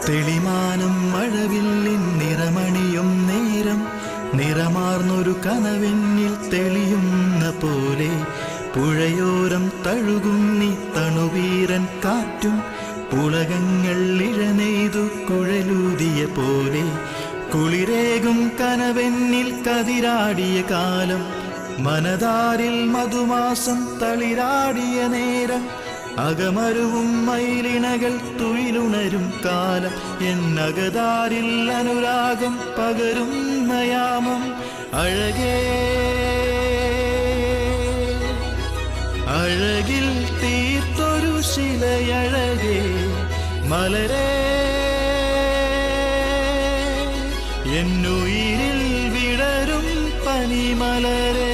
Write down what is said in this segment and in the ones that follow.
തെളിമാനം മഴവില്ലിൻ നിറമണിയും നേരം നിറമാർന്നൊരു കനവെന്നിൽ തെളിയുന്ന പോലെ പുഴയോരം തഴുകുന്നി തണുവീരൻ കാറ്റും പുളകങ്ങൾ ഇഴനെയ്തു കുഴലൂതിയ പോലെ കുളിരേകും കനവെന്നിൽ കതിരാടിയ കാലം മനതാരിൽ മധുമാസം തളിരാടിയ നേരം അകമരുവും മയിലിണകൾ തുയിലുണരും കാലം എന്നകതാരിൽ അനുരാഗം പകരുന്ന യാമം അഴകേ അഴകിൽ തീർത്തൊരു ശിലയഴകേ മലരേ എന്നുയിരിൽ വിടരും പനിമലരേ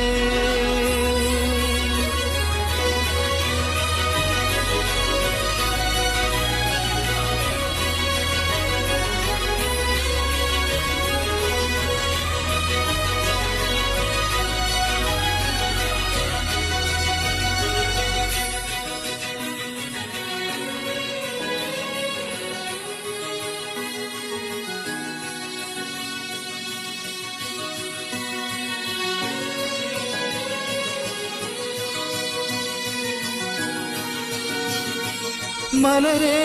മലരേ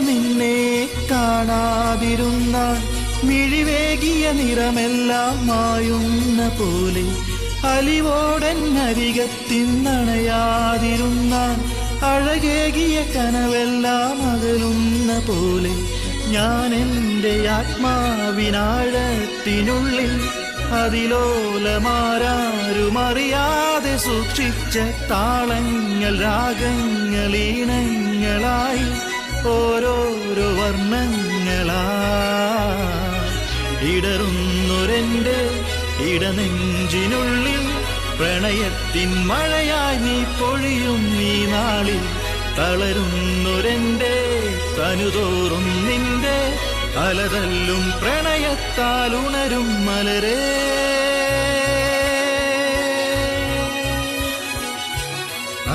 നിന്നെ കാണാതിരുന്നാൽ മിഴിവേകിയ നിറമെല്ലാം മായുന്ന പോലെ അലിവോടൻ അരികത്തിന്നണയാതിരുന്നാൽ അഴകേകിയ കനവെല്ലാം അകലുന്ന പോലെ ഞാൻ എൻ്റെ ആത്മാവിനാഴത്തിനുള്ളിൽ അതിലോലമാരാരുമറിയാതെ സൂക്ഷിച്ച താളങ്ങൾ രാഗങ്ങൾ ഈണങ്ങളായി ഓരോരോ വർണ്ണങ്ങളായി ഇടറുന്നൊരെൻ്റെ ഇടനെഞ്ചിനുള്ളിൽ പ്രണയത്തിൻ മഴയായി നീ പൊഴിയും നീ നാളിൽ തളരുന്നൊരെൻ്റെ തനുതോറും നിന്റെ അലതല്ലും പ്രണയത്താൽ ഉണരും മലരേ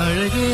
അഴകേ